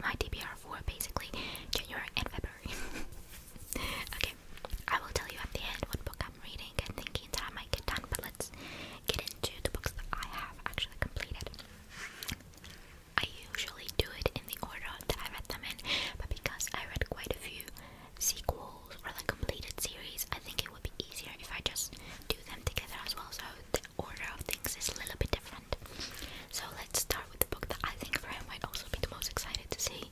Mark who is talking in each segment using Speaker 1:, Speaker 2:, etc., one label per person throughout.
Speaker 1: my TBR for basically January and February. Okay, I will tell you at the end what book I'm reading and thinking that I might get done, but let's get into the books that I have actually completed. I usually do it in the order that I read them in, but because I read quite a few sequels or like completed series, I think it would be easier if I just do them together as well, so the order of things is a little bit different. So let's start with the book that I think for him might also be the most excited to see,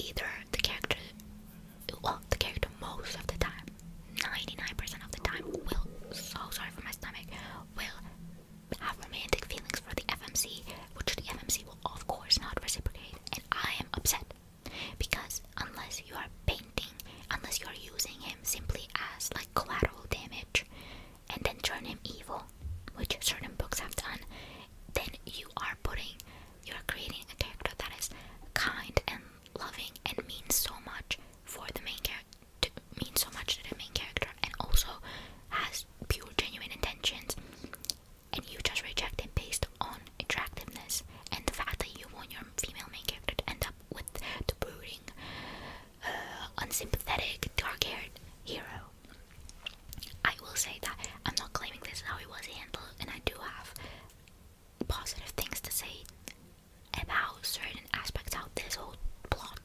Speaker 1: either the character, well, the character most of the time, 99% of the time, will, so sorry for my stomach, will have romantic feelings for the FMC, which the FMC will of course not reciprocate, and I am upset. Because unless you are painting, unless you are using him simply as like collateral damage, and then turn him evil, which certain books have done, then you're creating a character that is kind and loving and means so much for the main character, means so much to the main character, and also has pure genuine intentions, and you just reject him based on attractiveness and the fact that you want your female main character to end up with the brooding, unsympathetic, dark-haired hero. I will say that I'm not claiming this is how it was handled, and I do have positive things to say about certain aspects how this whole plot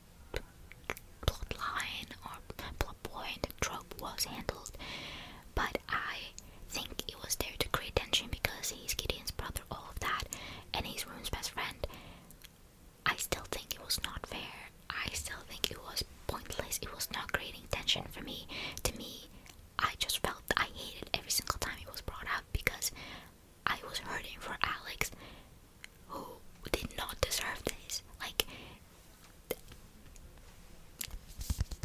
Speaker 1: line or plot point trope was handled, but I think it was there to create tension because he's Gideon's brother, all of that, and he's Rune's best friend. I still think it was not fair. I still think it was pointless. It was not creating tension for me. To me, I just felt I hated every single time it was brought up because I was hurting for Alex, who did not deserve this. Like,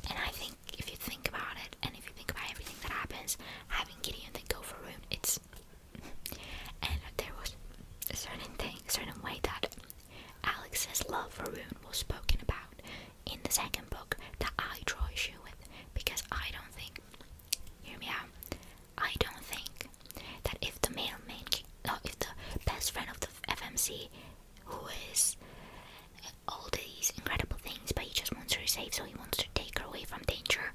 Speaker 1: and I think if you think about it, and if you think about everything that happens, having Gideon then go for Rune, it's, and there was a certain way that Alex's love for Rune was spoken about in the second book that I draw issue with, because I don't think, hear me out, I don't think that if the if the best friend of the FMC, who is all these incredible things, but he just wants her safe, so he wants to take her away from danger,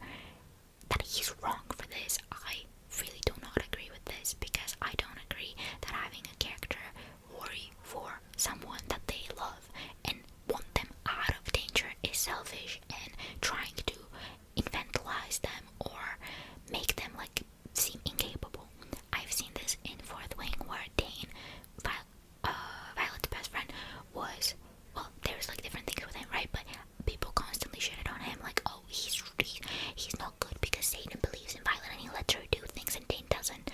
Speaker 1: that he's wrong for this. I really do not agree with this, because I don't agree that having a character worry for someone that they love and want them out of danger is selfish and trying to infantilize them or make them like seem incapable. I've seen this in Fourth Wing where Dane, Violet's best friend, was, well, there's like different things with him, right? But people constantly shitted on him like, oh, he's not good because Satan believes in Violet and he lets her do things and Dane doesn't.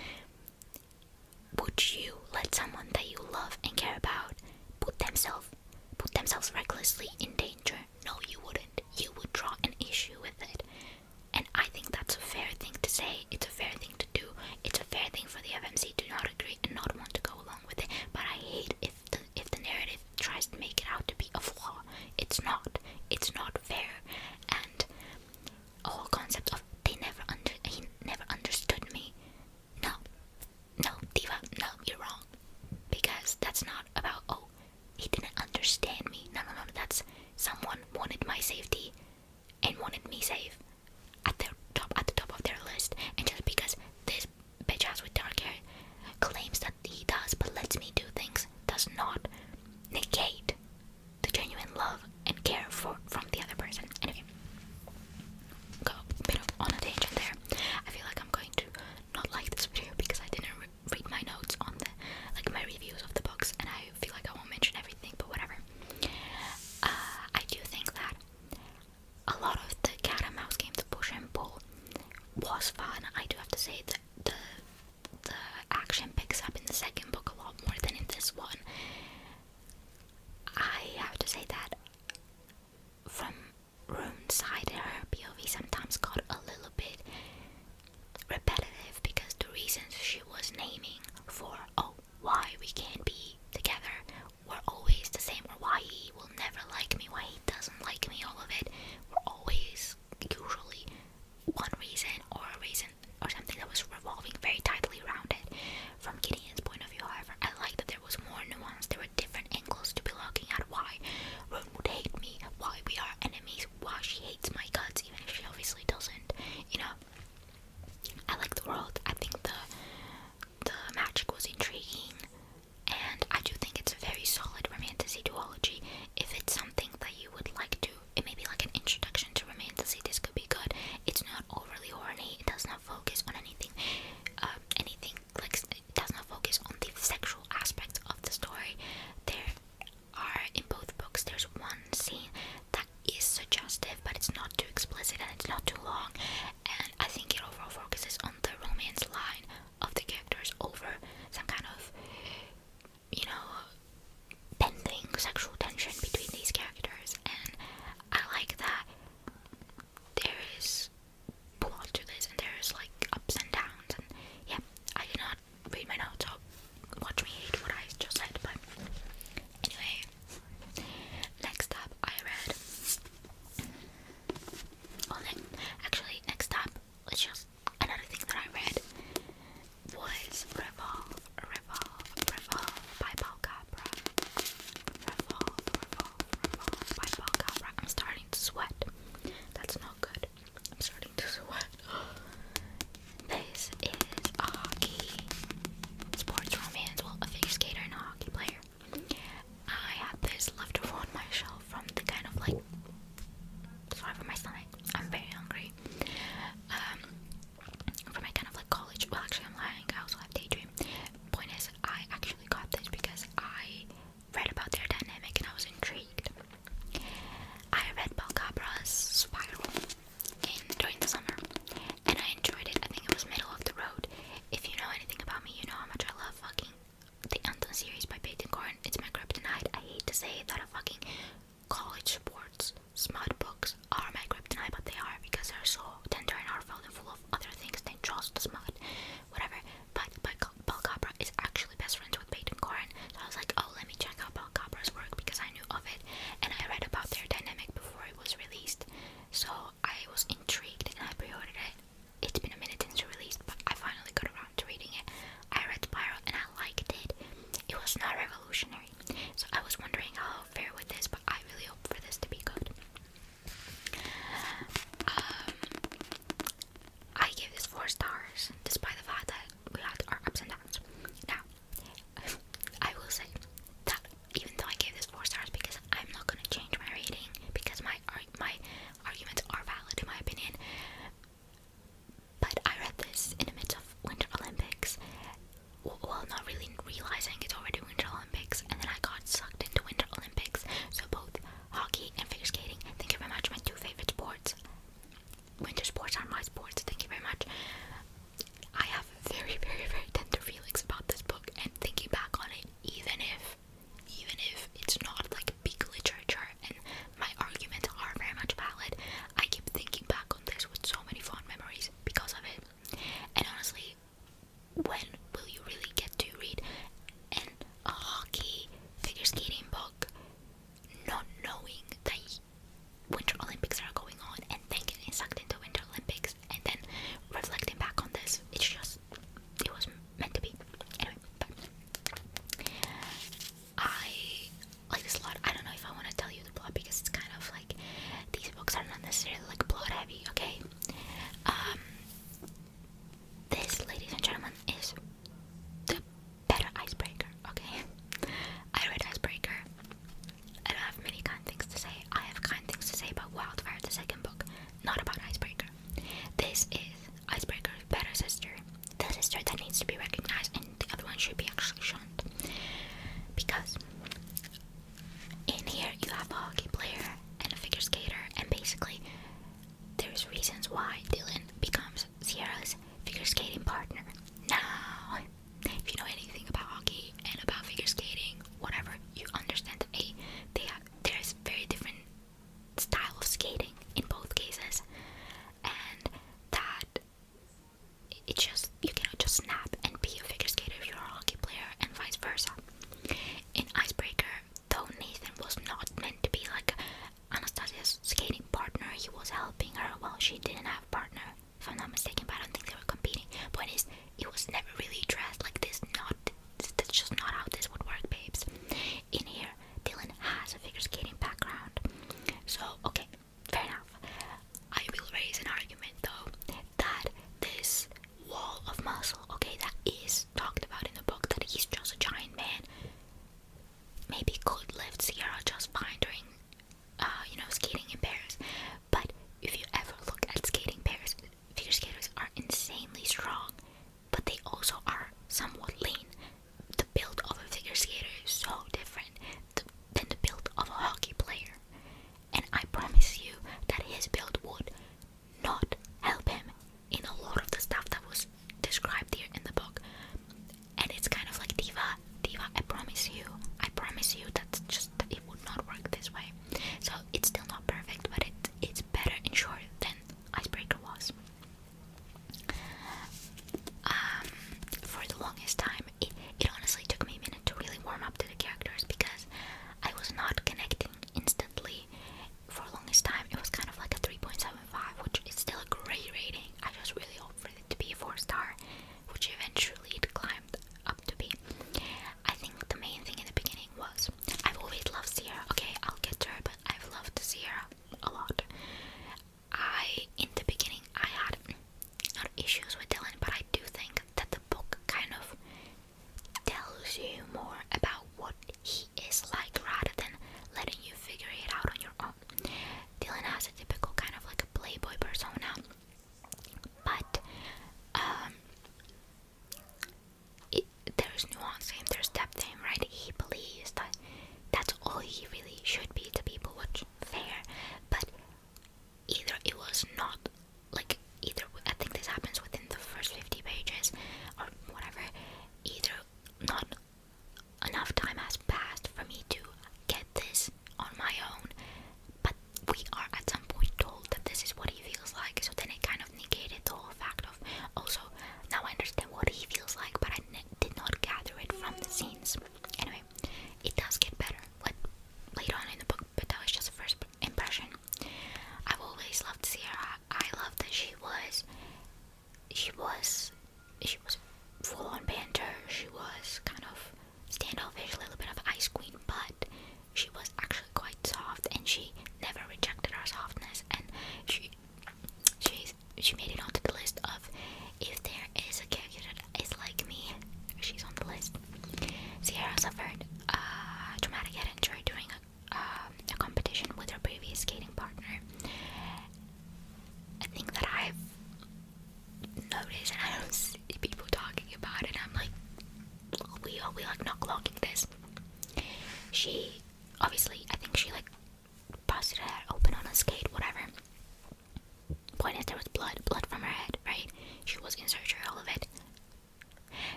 Speaker 1: Would you let someone that you love and care about put themselves recklessly in danger? No, you wouldn't. You would draw an issue with it. And I think that's a fair thing to say. It's a fair thing to do. It's a fair thing for the FMC to not agree and not want to go along with it. But I hate if the narrative tries to make it out to be a flaw. It's not. It's not fair. And the whole concept of he never understood me. No, Diva, no, you're wrong. Because that's not about, oh, he didn't understand me. No, that's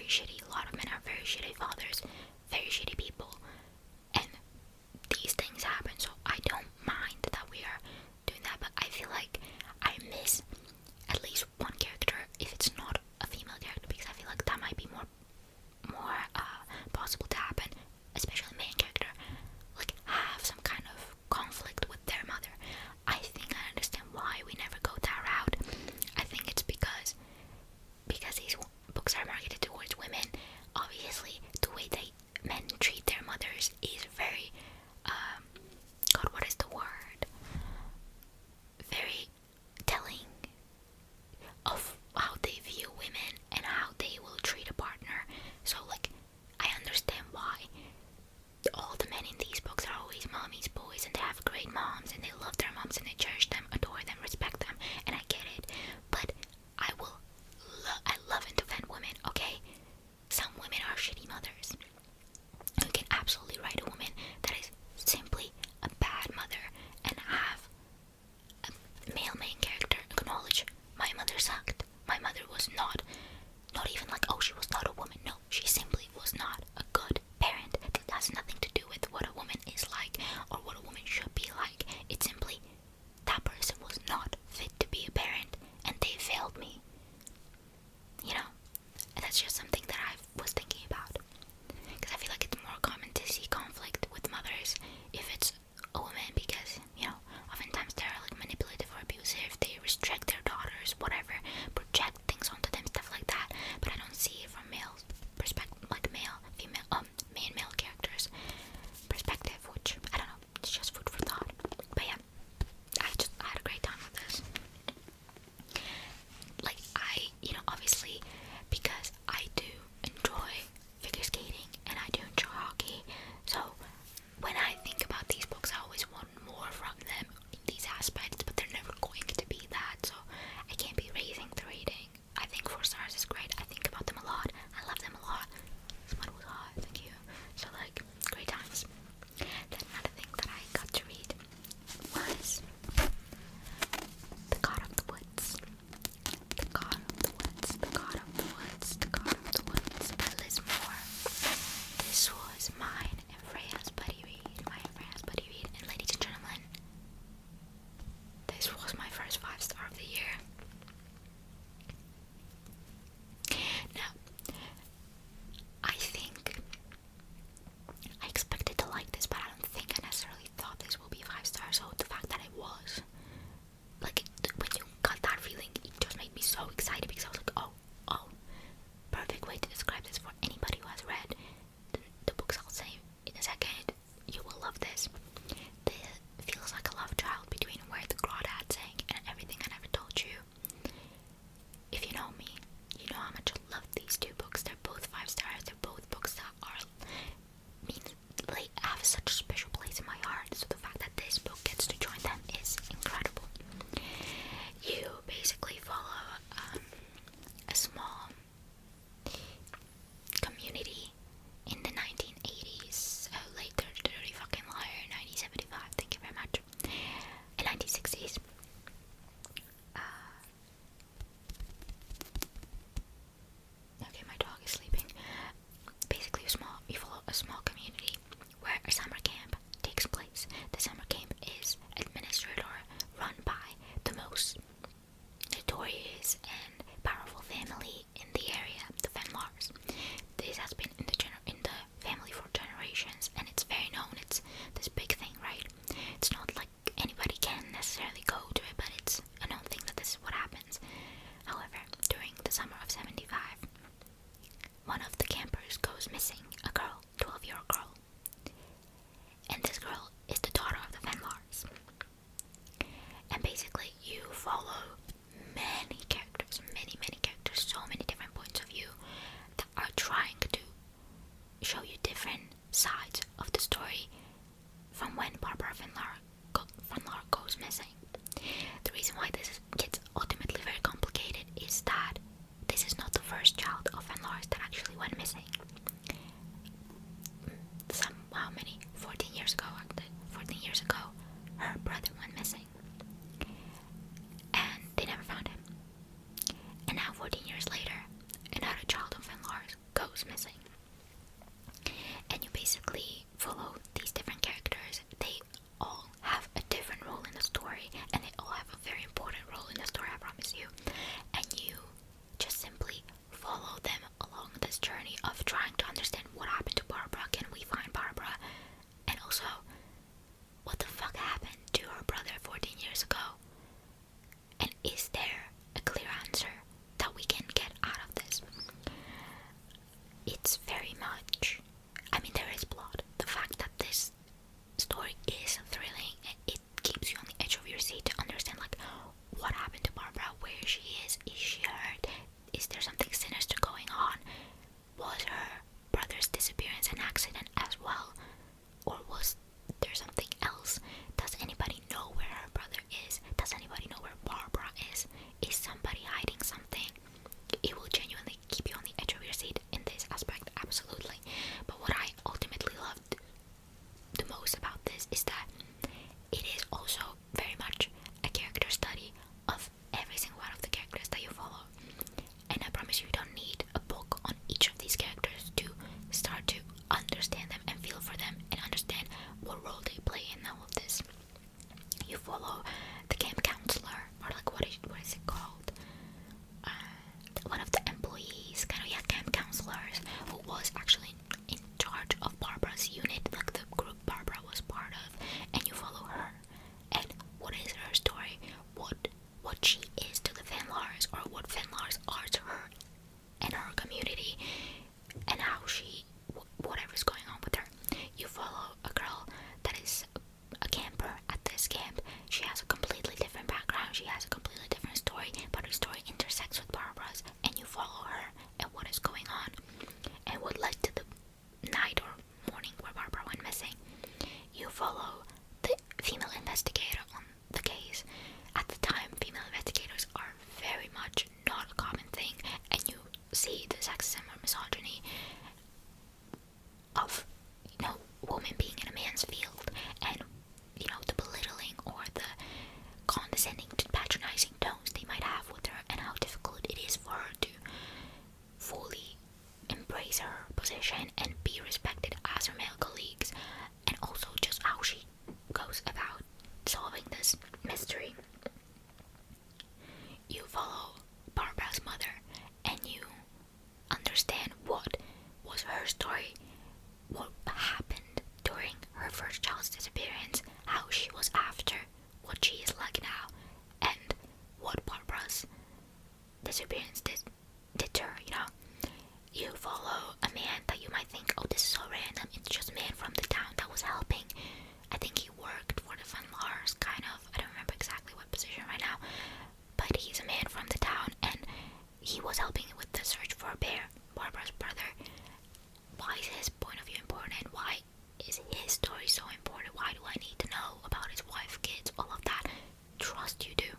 Speaker 1: shitty. A lot of men are very shitty fathers, very shitty people, and these things happen. So I don't mind that we are doing that, but I feel like I miss at least one character if it's not a female character, because I feel like that might be more possible to happen, especially main character, like have some kind of conflict with their mother. I think I understand why we never go that route. I think it's because these books are marketed towards women. Obviously, the way men treat their mothers is very, God, what is the word? Very telling of how they view women and how they will treat a partner. So, like, I understand why all the men in these books are always mommy's boys, and they have great moms, and they love their moms, and they cherish them, adore them, respect them, and I get it. But I love and defend women, okay? Some women are shitty mothers. You can absolutely write a woman that is simply a bad mother and have a male main character acknowledge, my mother sucked. My mother was not even like, oh, she was not a woman. No, she simply was not a good parent. That has nothing to do with what a woman is like or what a woman should be like. It's simply that person was not fit to be a parent and they failed me. You know? And that's just something that I was thinking about. Because I feel like it's more common to see conflict with mothers if it's a woman, because, you know, oftentimes they're like manipulative or abusive, they restrict their daughters, whatever, project things onto them, stuff like that. But I don't see it from male perspective, like male, female, main male characters perspective, which, I don't know, it's just food for thought. But yeah, I had a great time with this. Like, you know, obviously, because I do enjoy figure skating and I do enjoy hockey, so when I think about these books, I always want more from them in these aspects, but they're never going to be that, so I can't be raising the rating. I think 4 stars is great. I think about them a lot. I love them a lot. Someone was hot, thank you. So, like, great times. Then another thing that I got to read was The God of the Woods. The God of the Woods, The God of the Woods, The God of the Woods by Liz Moore. This was mine and Freya's buddy read. And ladies and gentlemen, this was my first 5-star of the year. Now, I think I expected to like this, but I don't think I necessarily thought this will be 5 stars. So the fact that it was, like, when you got that feeling, it just made me so excited, because I was like, oh, perfect way to describe this for anybody who has read the books I'll say in a second. You will love this. This feels like a love child between Where the Crawdads Sing and Everything I Never Told You. If you know me, you know how much I love these two books. They're both 5 stars. They're both books that have such a special place in my heart. So the fact that this book gets to join them is incredible. You basically follow a small community in the 1980s, later dirty fucking liar, 1975, thank you very much, in 1960s. Okay, my dog is sleeping. Basically, you follow a small community where a summer camp takes place. The summer camp is administered or run by the most notorious and powerful family in the area, the Fenlars. This has been in the family for generations, and it's very known. It's this big thing, right? It's not like anybody can necessarily go to it, but it's a known thing that this is what happens. However, during the summer of 75, one of the campers goes missing, a girl, 12-year-old girl. And this girl is the daughter of the Fenlars. And basically, you follow many characters, so many different points of view that are trying to show you different sides of the story from when Barbara Fenlar goes missing. The reason why this gets ultimately very complicated is that this is not the first child of Fenlars that actually went missing. 14 years ago, her brother went missing. And they never found him. And now 14 years later, another child of Fenlars goes position and be respected as her male colleagues, and also just how she goes about solving this mystery. You follow Barbara's mother and you understand what was her story, what happened during her first child's disappearance, how she was after what she is like now, and what Barbara's disappearance did to her, you know. You follow a man that you might think, oh, this is so random, it's just a man from the town that was helping. I think he worked for the Van Lars, kind of. I don't remember exactly what position right now, but he's a man from the town, and he was helping with the search for a bear, Barbara's brother. Why is his point of view important? Why is his story so important? Why do I need to know about his wife, kids, all of that? Trust you do.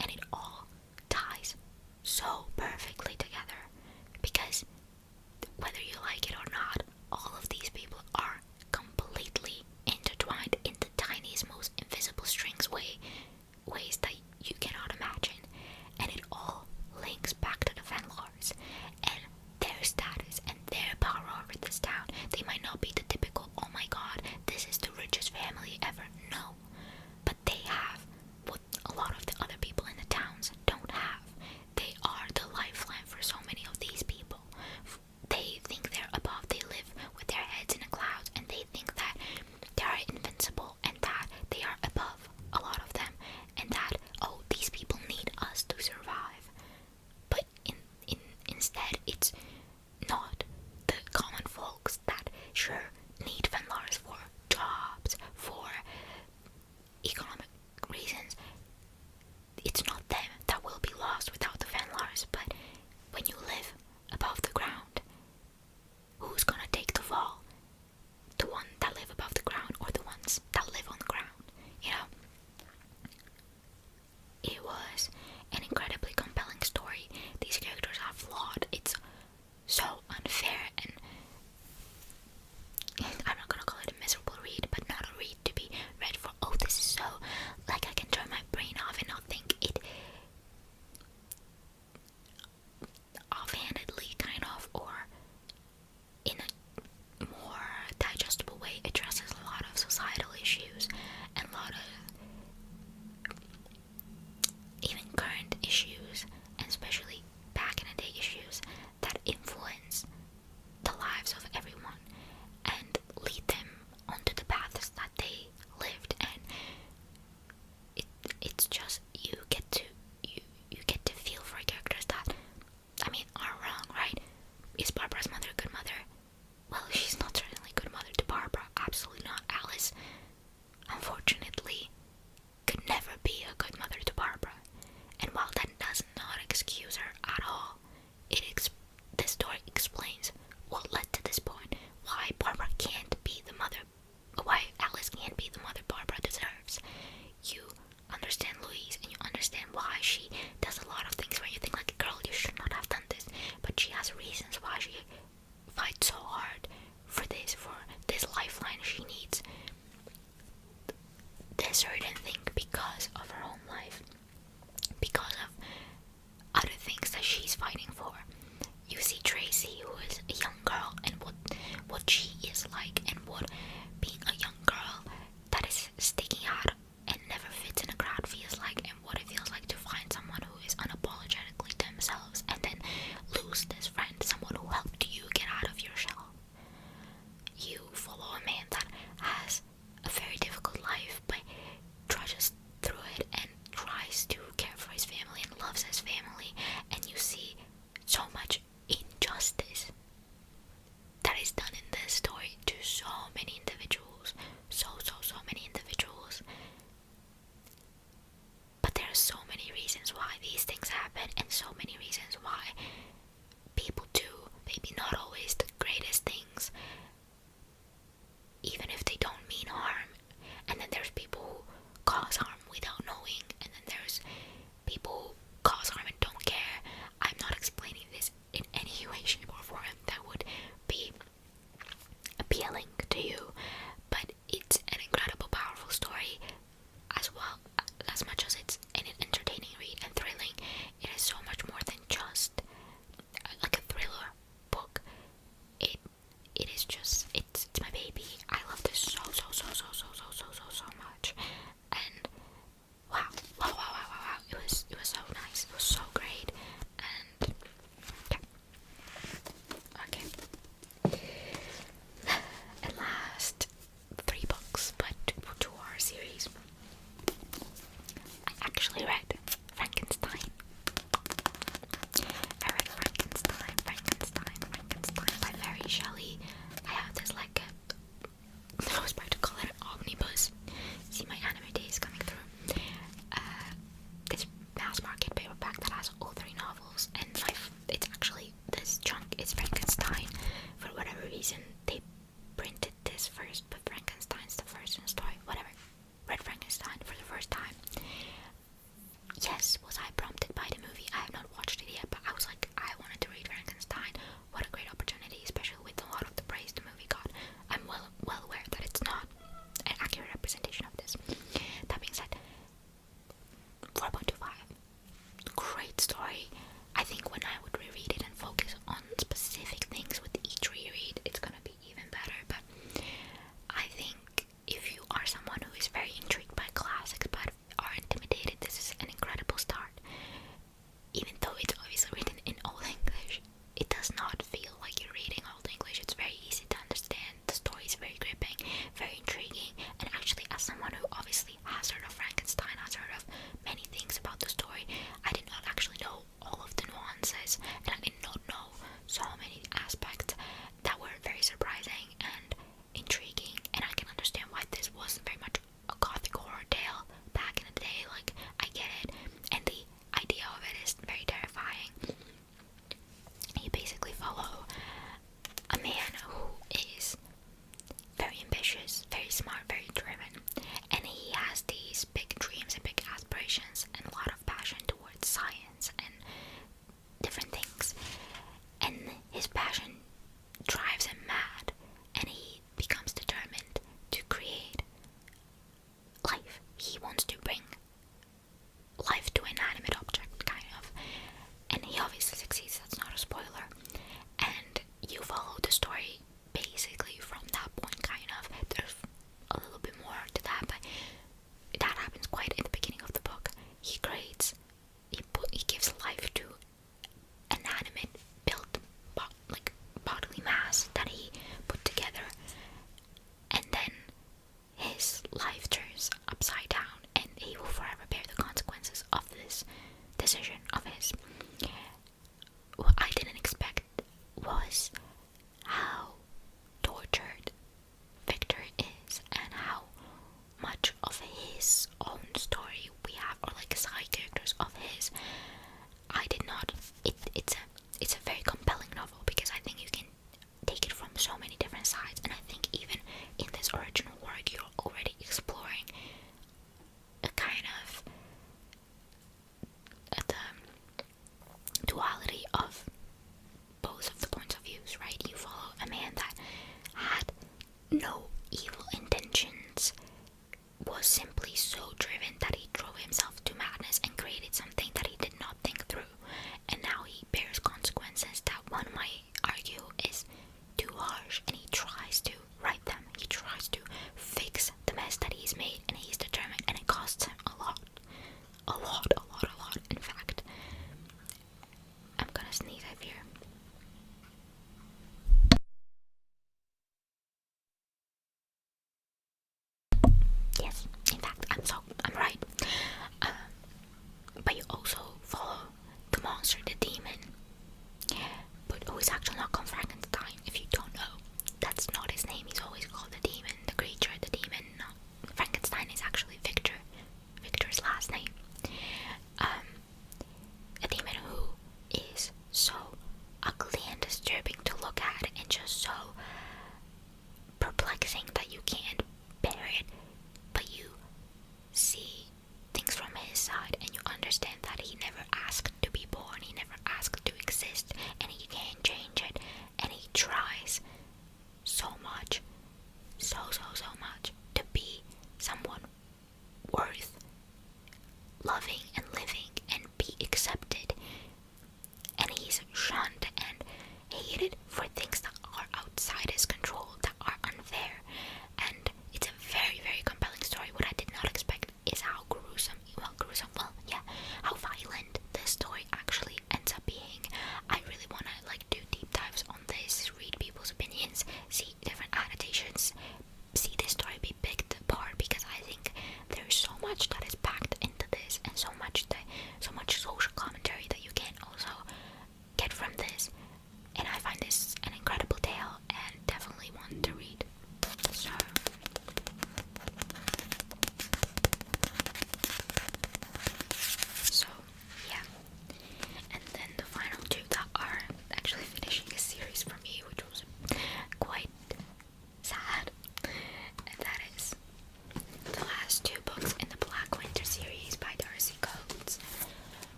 Speaker 1: And it all ties so perfectly together, because whether you like it or not, all of these people are completely intertwined in the tiniest, most invisible strings ways that you cannot imagine, and it all links back to the Van Lars. reason they printed this first, but Frankenstein's the first in the story, whatever. Read Frankenstein for the first time. Yes, was I prompted by the movie? I have not watched it yet, but I was like, I wanted to read Frankenstein. What a great opportunity, especially with a lot of the praise the movie got. I'm well aware that it's not an accurate representation of this. That being said, 4.25. Great story. I think when I would reread it and focus on specific things with each reread, it's gonna be even better. But I think if you are someone who is very intrigued by classics but are intimidated, this is an incredible start. Even though it's obviously written in Old English, it does not feel like you're reading Old English. It's very easy to understand. The story is very gripping, very intriguing, and actually, as someone who obviously has heard of Frankenstein, has heard of many things about the story, I did not actually know all of the nuances, and I did not know so many aspects that were very surprising and intriguing, and I can understand why this was very much a gothic horror tale back in the day. Like, I get it, and the idea of it is very terrifying. You basically follow a man who is very ambitious, very smart, very driven, and he has these big dreams and big aspirations and a lot of passion towards science and different things, and his passion drives him mad, and he becomes determined to create life. He wants to bring life to an inanimate object, kind of, and he obviously succeeds. That's not a spoiler, and you follow the story basically from that point, kind of. There's a little bit more to that, but that happens quite in the beginning of the book. He gives life to an animate built bodily mass that he put together, and then his life turns upside down, and he will forever bear the consequences of this decision of his. What I didn't expect was how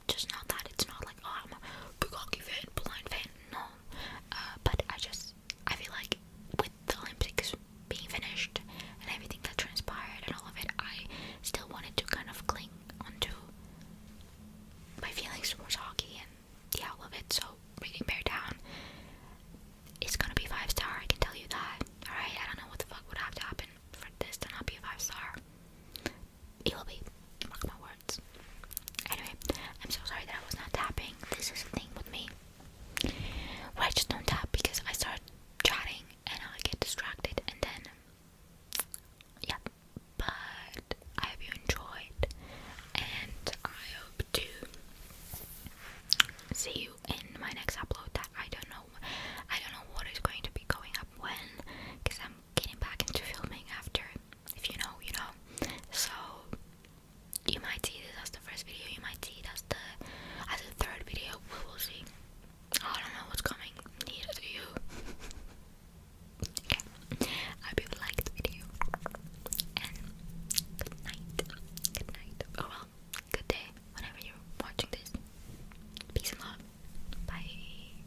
Speaker 1: just know